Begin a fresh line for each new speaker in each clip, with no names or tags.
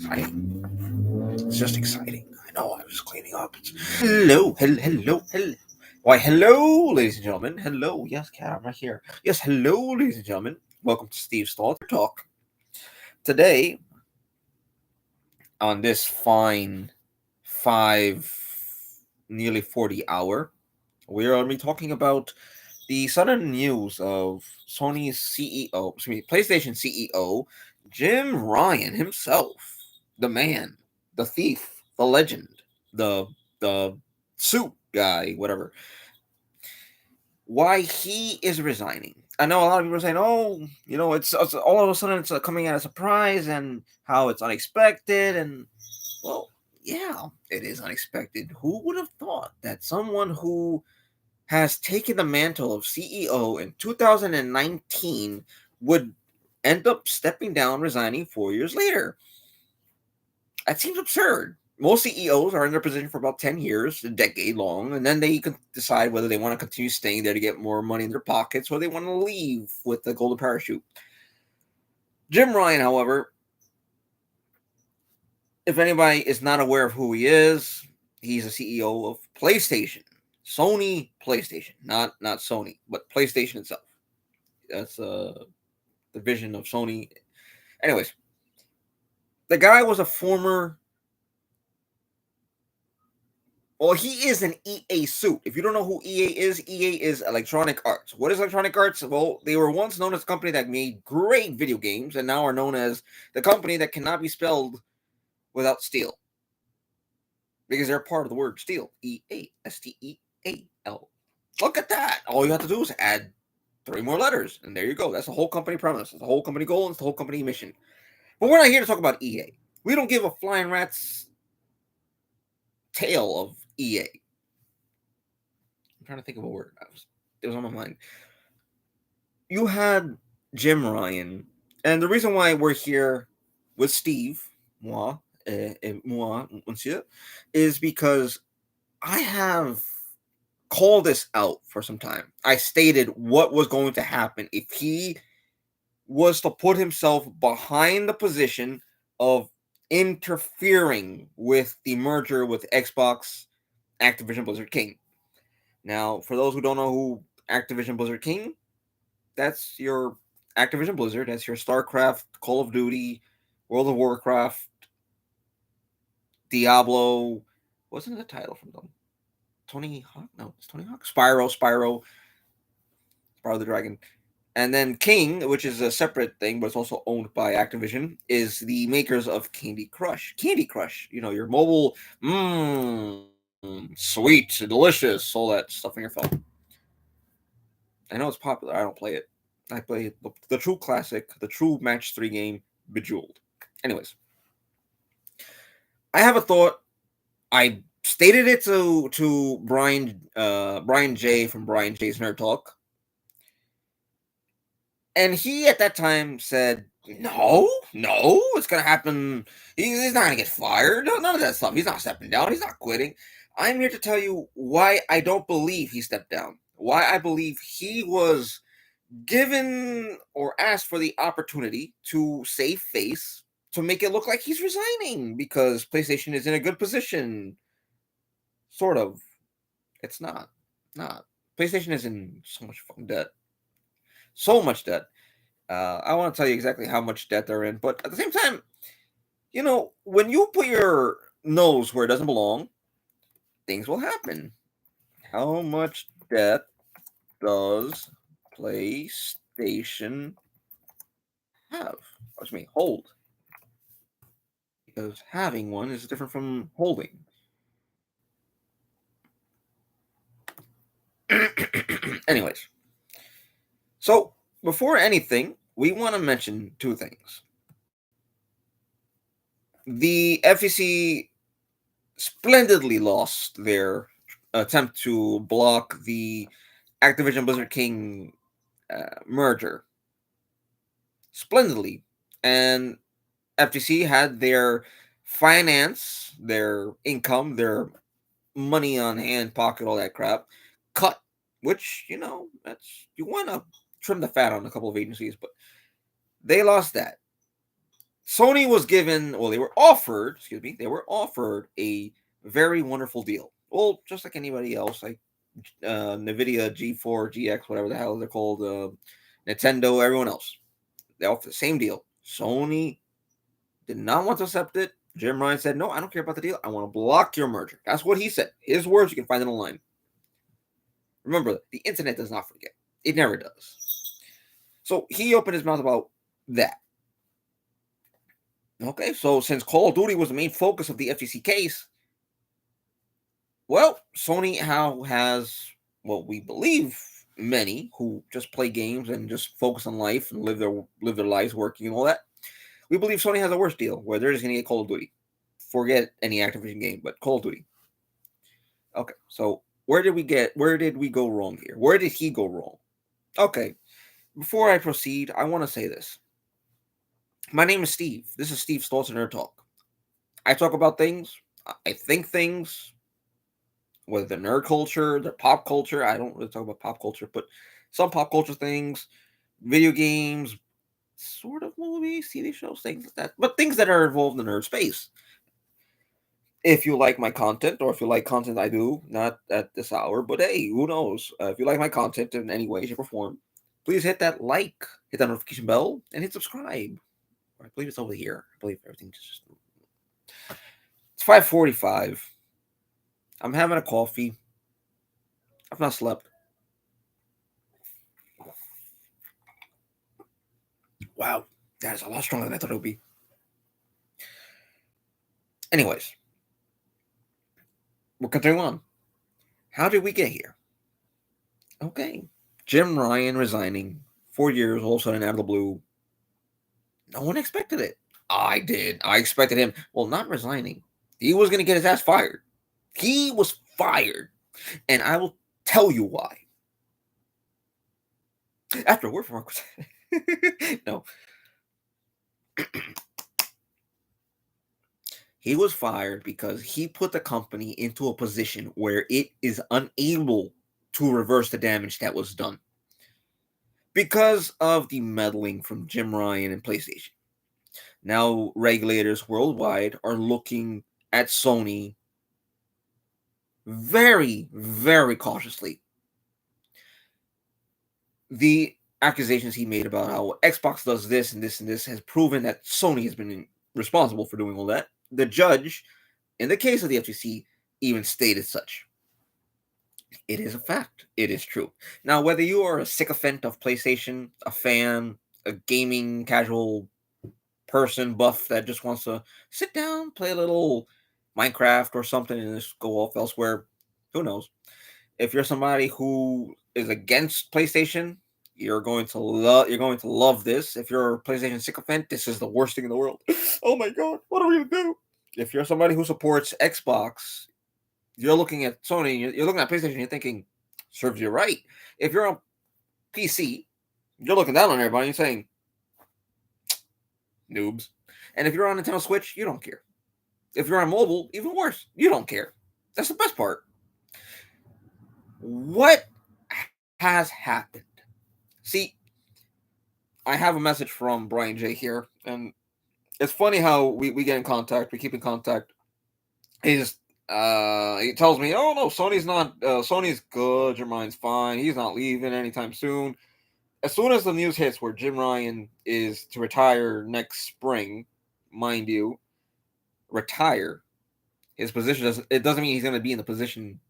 exciting. It's just exciting. I know. I was cleaning up. Hello. Why, hello, ladies and gentlemen. Hello. Yes, cat, I'm right here. Yes, hello, ladies and gentlemen. Welcome to Steve's Thoughts Talk. Today, on this fine 5, nearly 40 hour, we are going to be talking about the sudden news of Sony's CEO, PlayStation CEO, Jim Ryan himself, the man, the thief, the legend, the the suit guy, whatever. Why he is resigning. I know a lot of people are saying, "Oh, it's all of a sudden it's coming at a surprise, and how it's unexpected." And well, yeah, it is unexpected. Who would have thought that someone who has taken the mantle of CEO in 2019 would end up stepping down, resigning 4 years later? That seems absurd. Most CEOs are in their position for about 10 years, a decade long, and then they can decide whether they want to continue staying there to get more money in their pockets or they want to leave with the golden parachute. Jim Ryan, however, if anybody is not aware of who he is, he's a CEO of PlayStation. Sony PlayStation, not Sony, but PlayStation itself. That's a division of Sony. Anyways, the guy was a former. Well, he is an EA suit. If you don't know who EA is Electronic Arts. What is Electronic Arts? Well, they were once known as a company that made great video games and now are known as the company that cannot be spelled without steel. Because they're part of the word steel. EA, STEAL. Look at that. All you have to do is add 3 more letters, and there you go. That's the whole company premise. It's the whole company goal. It's the whole company mission. But we're not here to talk about EA. We don't give a flying rat's tail of EA. I'm trying to think of a word. It was on my mind. You had Jim Ryan, and the reason why we're here with Steve, moi, monsieur, is because I have called this out for some time. I stated what was going to happen if he was to put himself behind the position of interfering with the merger with Xbox, Activision Blizzard King. Now, for those who don't know who Activision Blizzard King, that's your Activision Blizzard, that's your StarCraft, Call of Duty, World of Warcraft, Diablo. Wasn't the title from them? Tony Hawk? No, it's Tony Hawk. Spyro the Dragon. And then King, which is a separate thing, but it's also owned by Activision, is the makers of Candy Crush. Candy Crush, your mobile, sweet, delicious, all that stuff on your phone. I know it's popular. I don't play it. I play the true classic, the true match 3 game, Bejeweled. Anyways, I have a thought. I stated it to Brian J from Brian J's Nerd Talk. And he at that time said, no, it's going to happen. He's not going to get fired. No, none of that stuff. He's not stepping down. He's not quitting. I'm here to tell you why I don't believe he stepped down. Why I believe he was given or asked for the opportunity to save face to make it look like he's resigning because PlayStation is in a good position. Sort of. It's not. Not. PlayStation is in so much fucking debt. So much debt. I want to tell you exactly how much debt they're in, but at the same time, when you put your nose where it doesn't belong, things will happen. How much debt does PlayStation have? Hold. Because having one is different from holding. Anyways, so before anything, we want to mention 2 things. The FEC splendidly lost their attempt to block the Activision Blizzard King merger. Splendidly. And FTC had their finance, their income, their money on hand, pocket, all that crap cut, which, that's, you want to trim the fat on a couple of agencies, but they lost that. Sony was given, well, they were offered, excuse me, they were offered a very wonderful deal. Well, just like anybody else, like Nvidia G4, GX, whatever the hell they're called, Nintendo, everyone else. They offered the same deal. Sony did not want to accept it. Jim Ryan said, "No, I don't care about the deal. I want to block your merger." That's what he said. His words, you can find it online. Remember, the internet does not forget. It never does. So he opened his mouth about that. Okay, so since Call of Duty was the main focus of the FTC case, well, Sony now has what we believe many who just play games and just focus on life and live their lives working and all that. We believe Sony has a worse deal where they're just going to get Call of Duty. Forget any Activision game, but Call of Duty. Okay, so where did we go wrong here? Where did he go wrong? Okay, before I proceed, I want to say this. My name is Steve. This is Steve Stoltz Nerd Talk. I talk about things. I think things, whether they're nerd culture, they're pop culture. I don't really talk about pop culture, but some pop culture things, video games, sort of movies, TV shows, things like that. But things that are involved in the nerd space. If you like my content, or if you like content I do, not at this hour, but hey, who knows? If you like my content in any way, shape, or form, please hit that like, hit that notification bell, and hit subscribe. I believe it's over here. I believe everything's just. It's 5:45. I'm having a coffee. I've not slept. Wow, that is a lot stronger than I thought it would be. Anyways, we'll continue on. How did we get here? Okay, Jim Ryan resigning. 4 years, all of a sudden, out of the blue. No one expected it. I did. I expected him. Well, not resigning. He was going to get his ass fired. He was fired. And I will tell you why. After a word from no. He was fired because he put the company into a position where it is unable to reverse the damage that was done because of the meddling from Jim Ryan and PlayStation. Now, regulators worldwide are looking at Sony very, very cautiously. The accusations he made about how Xbox does this and this and this has proven that Sony has been responsible for doing all that. The judge, in the case of the FTC, even stated such. It is a fact. It is true. Now, whether you are a sycophant of PlayStation, a fan, a gaming casual person, buff that just wants to sit down, play a little Minecraft or something, and just go off elsewhere, who knows? If you're somebody who is against PlayStation, you're going to love this. If you're a PlayStation sycophant, this is the worst thing in the world. Oh my god, what are we gonna do? If you're somebody who supports Xbox, you're looking at Sony, you're looking at PlayStation, you're thinking, serves you right. If you're on PC, you're looking down on everybody and saying, noobs. And if you're on Nintendo Switch, you don't care. If you're on mobile, even worse, you don't care. That's the best part. What has happened? See, I have a message from Brian J here, and it's funny how we get in contact, we keep in contact. He tells me, "Oh no, Sony's good. Jim Ryan's fine. He's not leaving anytime soon." As soon as the news hits where Jim Ryan is to retire next spring, mind you, retire, his position doesn't mean he's going to be in the position.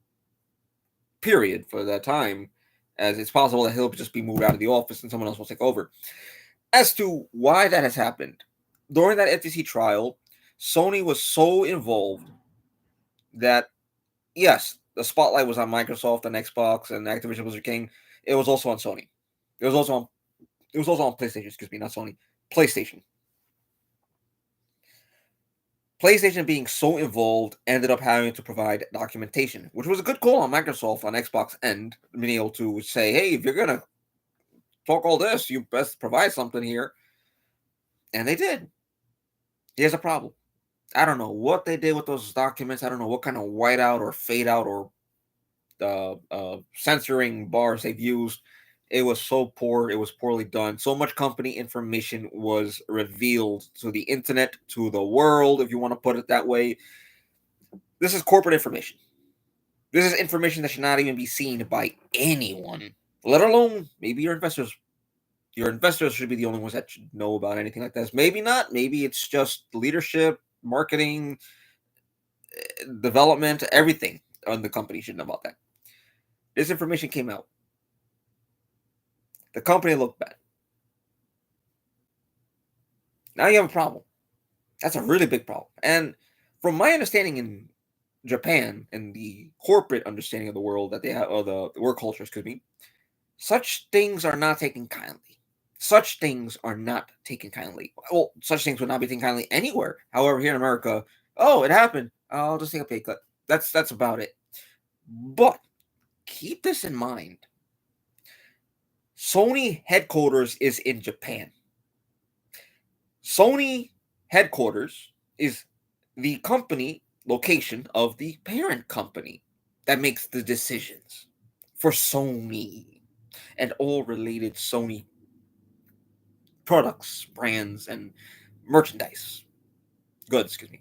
Period for that time, as it's possible that he'll just be moved out of the office and someone else will take over. As to why that has happened, during that FTC trial, Sony was so involved that, yes, the spotlight was on Microsoft and Xbox and Activision Blizzard King. It was also on Sony. It was also on PlayStation, excuse me, not Sony. PlayStation. PlayStation being so involved ended up having to provide documentation, which was a good call on Microsoft on Xbox end, being able to say, hey, if you're gonna talk all this, you best provide something here. And they did. Here's a problem. I don't know what they did with those documents. I don't know what kind of whiteout or fade out or censoring bars they've used. It was so poor. It was poorly done. So much company information was revealed to the internet, to the world, if you want to put it that way. This is corporate information. This is information that should not even be seen by anyone, let alone maybe your investors. Your investors should be the only ones that should know about anything like this. Maybe not. Maybe it's just leadership, marketing, development, everything on the company should know about that. This information came out. The company looked bad. Now you have a problem. That's a really big problem. And from my understanding in Japan and the corporate understanding of the world that they have, or the work culture, excuse me, such things are not taken kindly. Such things are not taken kindly. Well, such things would not be taken kindly anywhere. However, here in America, oh, it happened. I'll just take a pay cut. That's about it. But keep this in mind. Sony headquarters is in Japan. Sony headquarters is the company location of the parent company that makes the decisions for Sony and all related Sony products, brands, and merchandise. Goods, excuse me.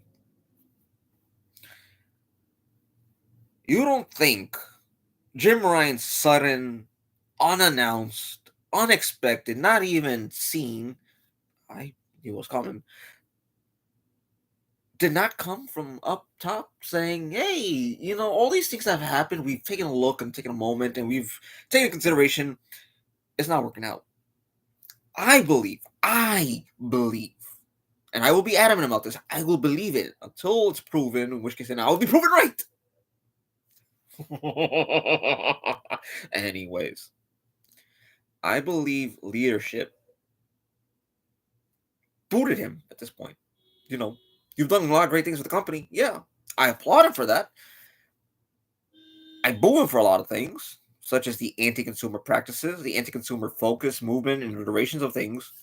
You don't think Jim Ryan's sudden, unannounced, unexpected, not even seen, I knew it was coming, did not come from up top saying, hey, all these things that have happened, we've taken a look and taken a moment and we've taken consideration. It's not working out. I believe, and I will be adamant about this. I will believe it until it's proven, in which case then I will be proven right. Anyways, I believe leadership booted him at this point. You've done a lot of great things with the company. Yeah, I applaud him for that. I boo him for a lot of things, such as the anti-consumer practices, the anti-consumer focus movement and iterations of things.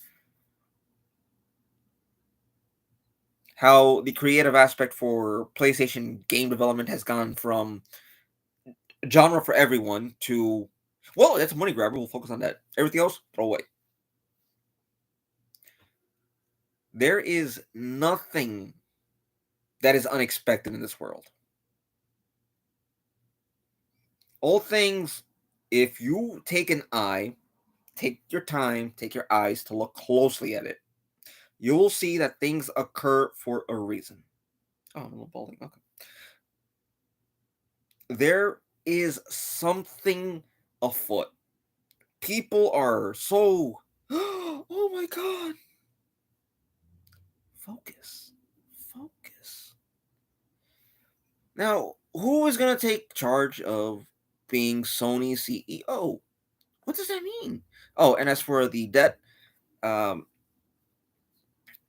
How the creative aspect for PlayStation game development has gone from genre for everyone to, well, that's a money grabber. We'll focus on that. Everything else, throw away. There is nothing that is unexpected in this world. All things, if you take your time, take your eyes to look closely at it, you will see that things occur for a reason. Oh, I'm a little balding. Okay. There is something afoot. People are so, oh my God. Focus. Focus. Now, who is going to take charge of being Sony CEO? What does that mean? Oh, and as for the debt, um,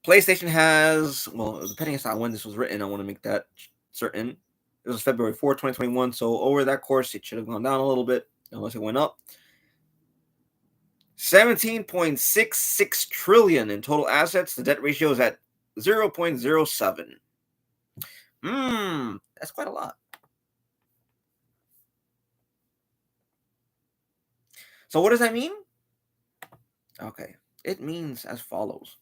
PlayStation has, well, depending on when this was written, I want to make that certain. It was February 4th, 2021. So over that course, it should have gone down a little bit, unless it went up. 17.66 trillion in total assets. The debt ratio is at 0.07. That's quite a lot. So what does that mean? Okay, it means as follows.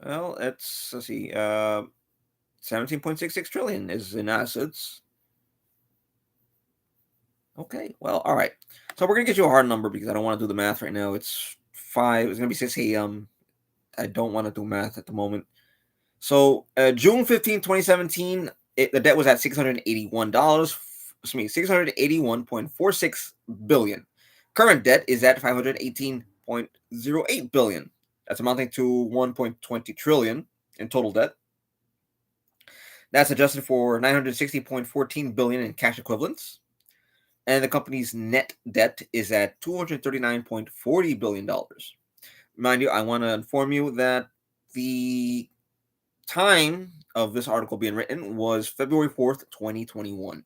Well, let's see. 17.66 trillion is in assets. Okay, well, all right. So we're gonna get you a hard number because I don't want to do the math right now. It's 5. It's gonna be 6 a.m. I don't want to do math at the moment. So June 15, 2017, the debt was at $681. Excuse me, $681.46 billion. Current debt is at $518.08 billion. That's amounting to 1.20 trillion in total debt. That's adjusted for 960.14 billion in cash equivalents. And the company's net debt is at $239.40 billion. Mind you, I want to inform you that the time of this article being written was February 4th, 2021.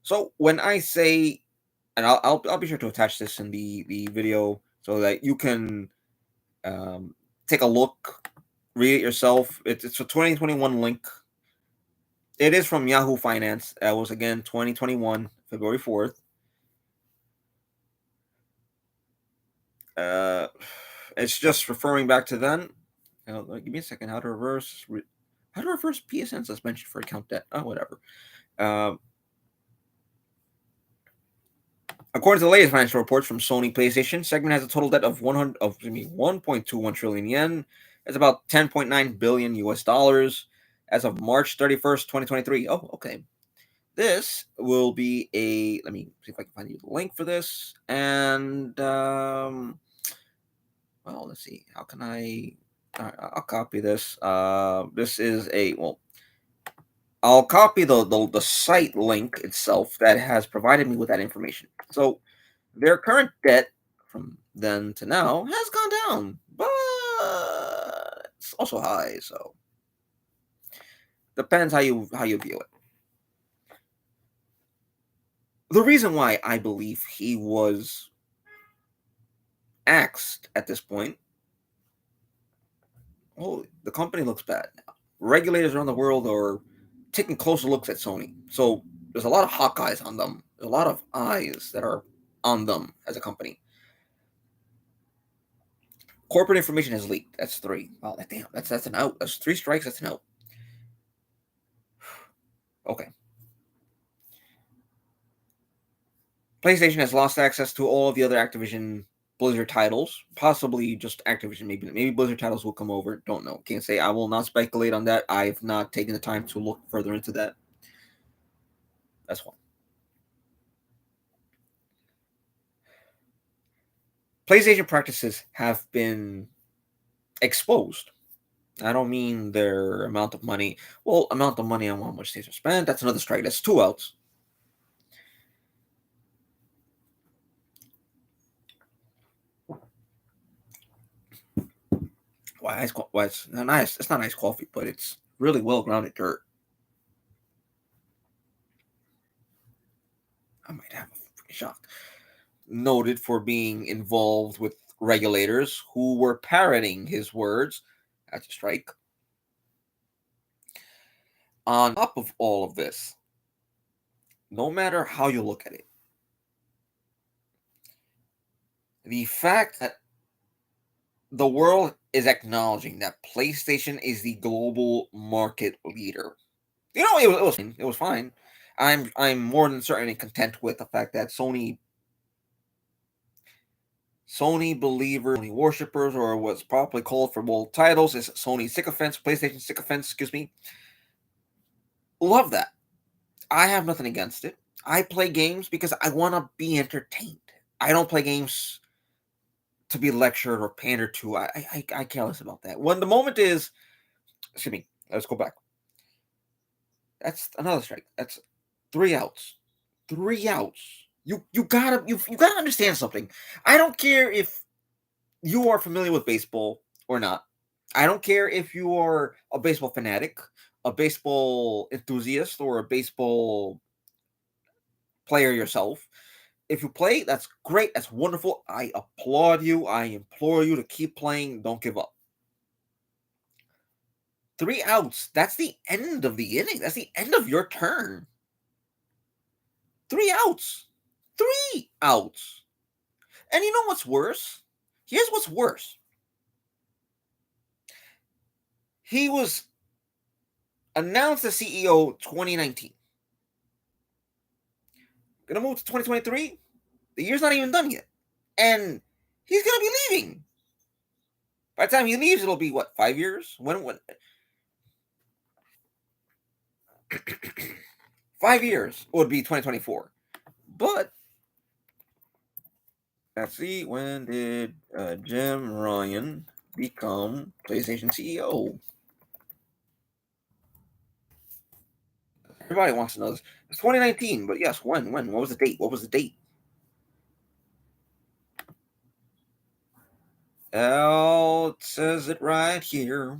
So when I say, and I'll be sure to attach this in the video so that you can take a look, read it yourself. It's a 2021 link. It is from Yahoo Finance. That was again 2021, February 4th. Uh, it's just referring back to then. Give me a second. How to reverse PSN suspension for account debt? Oh, whatever. Uh, According to the latest financial reports from Sony PlayStation, segment has a total debt of 1.21 trillion yen. That's about 10.9 billion US dollars as of March 31st, 2023. Oh, okay. This will be a. Let me see if I can find you the link for this. And well, let's see. How can I? I'll copy this. This is a well. I'll copy the site link itself that has provided me with that information. So their current debt from then to now has gone down, but it's also high. So depends how you view it. The reason why I believe he was axed at this point, well, the company looks bad now. Regulators around the world are taking closer looks at Sony. So there's a lot of hawk eyes on them. There's a lot of eyes that are on them as a company. Corporate information has leaked. That's three. Wow, damn, that's an out. That's three strikes. That's an out. Okay. PlayStation has lost access to all of the other Activision Blizzard titles. Possibly just Activision. Maybe Blizzard titles will come over. Don't know. Can't say. I will not speculate on that. I've not taken the time to look further into that. That's one. PlayStation practices have been exposed. I don't mean their amount of money. Well, amount of money on how much they spent. That's another strike. That's two outs. Why ice? Why it's not nice? It's not ice coffee, but it's really well grounded dirt. I might have a freaking shock. Noted for being involved with regulators who were parroting his words. That's a strike. On top of all of this, no matter how you look at it, the fact that the world is acknowledging that PlayStation is the global market leader. It was fine. I'm more than certainly content with the fact that Sony believers, Sony worshippers, or what's properly called for both titles is Sony sycophants, PlayStation sycophants, excuse me. Love that. I have nothing against it. I play games because I want to be entertained. I don't play games to be lectured or pandered to. I care less about that. When the moment is, excuse me, let's go back. That's another strike. That's three outs. Three outs. You gotta understand something. I don't care if you are familiar with baseball or not. I don't care if you are a baseball fanatic, a baseball enthusiast, or a baseball player yourself. If you play, that's great. That's wonderful. I applaud you. I implore you to keep playing. Don't give up. Three outs. That's the end of the inning. That's the end of your turn. Three outs. Three outs. And you know what's worse? Here's what's worse. He was announced as CEO 2019. Gonna move to 2023. The year's not even done yet. And he's gonna be leaving. By the time he leaves, it'll be what, 5 years? When 5 years would be 2024. But let's see, when did Jim Ryan become PlayStation CEO? Everybody wants to know this. It's 2019, but yes, when? When? What was the date? What was the date? Oh, it says it right here.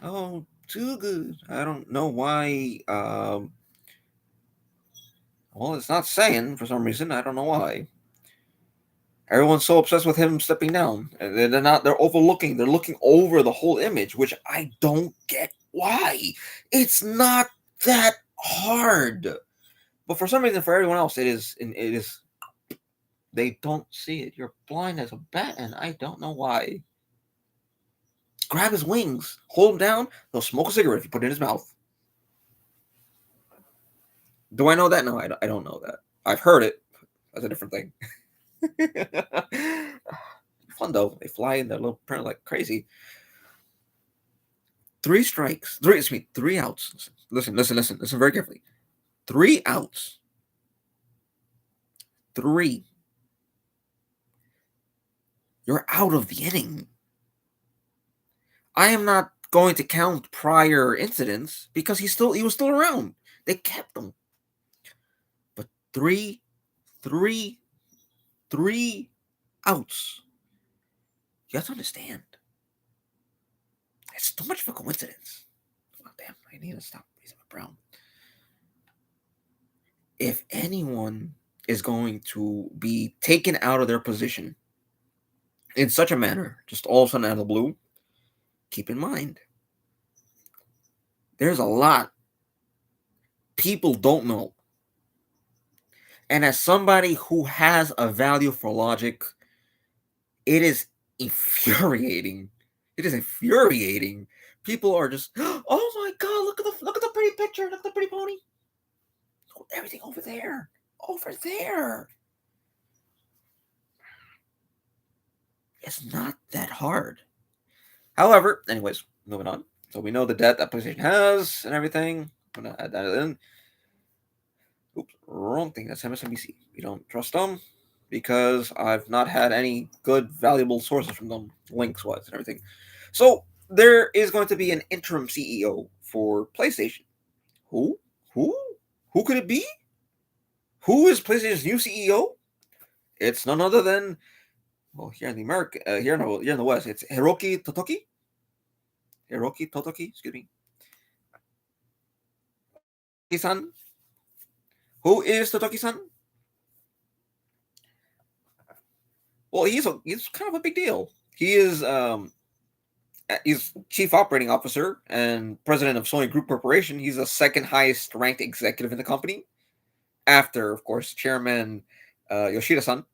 Oh, too good. I don't know why. Well, it's not saying for some reason. I don't know why. Everyone's so obsessed with him stepping down. And they're not. They're overlooking. They're looking over the whole image, which I don't get why? It's not that hard. But for some reason, for everyone else, it is. And it is. They don't see it. You're blind as a bat, and I don't know why. Grab his wings, hold him down. He'll smoke a cigarette if you put it in his mouth. Do I know that? No, I don't know that. I've heard it. That's a different thing. Fun though. They fly in their little print like crazy. 3 strikes. Three outs. Listen very carefully. 3 outs. 3. You're out of the inning. I am not going to count prior incidents because he was still around. They kept him. But three outs. You have to understand. It's too much of a coincidence. Oh, damn, I need to stop raising my brown. If anyone is going to be taken out of their position in such a manner, just all of a sudden out of the blue, keep in mind, there's a lot people don't know. And as somebody who has a value for logic, it is infuriating. It is infuriating. People are just, oh my god, look at the pretty picture, look at the pretty pony. Everything over there. Over there. It's not that hard. However, anyways, moving on. So we know the debt that PlayStation has and everything. I'm gonna add that in. Oops, wrong thing. That's MSNBC. We don't trust them because I've not had any good, valuable sources from them, links wise and everything. So there is going to be an interim CEO for PlayStation. Who? Who could it be? Who is PlayStation's new CEO? It's none other than, well, here in the America, here in the West, it's Hiroki Totoki. Excuse me. Totoki-san. Who is Totoki-san? Well, he's kind of a big deal. He is he's chief operating officer and president of Sony Group Corporation. He's the second highest ranked executive in the company, after, of course, chairman Yoshida-san.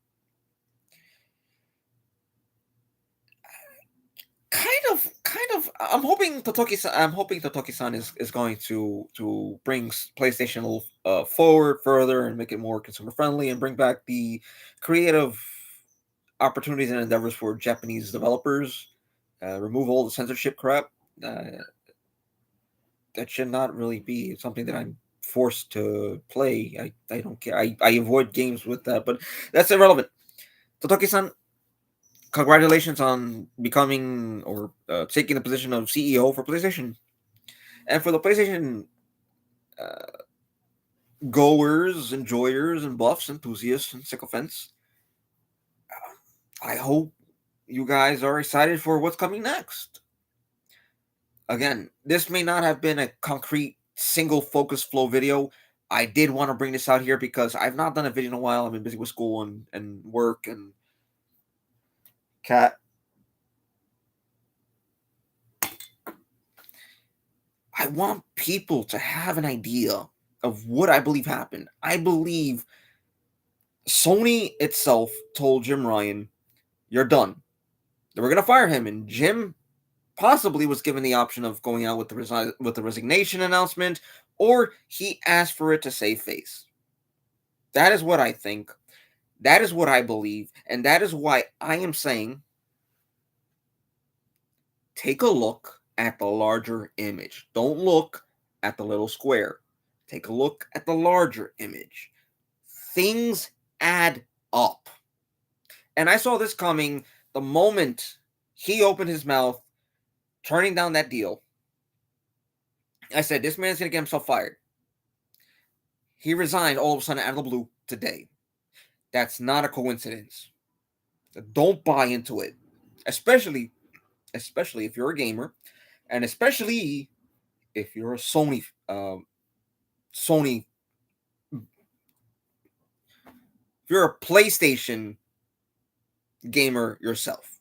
Kind of. I'm hoping Totoki-san is going to bring PlayStation forward further and make it more consumer friendly and bring back the creative opportunities and endeavors for Japanese developers. Remove all the censorship crap. That should not really be something that I'm forced to play. I don't care. I avoid games with that, but that's irrelevant. Totoki-san, congratulations on becoming or taking the position of CEO for PlayStation. And for the PlayStation goers, enjoyers, and buffs, enthusiasts, and sycophants, I hope you guys are excited for what's coming next. Again, this may not have been a concrete single focus flow video. I did want to bring this out here because I've not done a video in a while. I've been busy with school and work and cat. I want people to have an idea of what I believe happened. I believe Sony itself told Jim Ryan, "You're done." They were going to fire him, and Jim possibly was given the option of going out with the resignation announcement, or he asked for it to save face. That is what I think. That is what I believe, and that is why I am saying, take a look at the larger image. Don't look at the little square. Take a look at the larger image. Things add up. And I saw this coming the moment he opened his mouth, turning down that deal. I said, this man's going to get himself fired. He resigned all of a sudden out of the blue today. That's not a coincidence. Don't buy into it. Especially if you're a gamer, and especially if you're a Sony, if you're a PlayStation gamer yourself.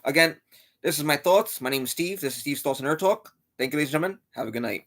Again, this is my thoughts. My name is Steve. This is Steve's Thoughts and Nerd Talk. Thank you, ladies and gentlemen. Have a good night.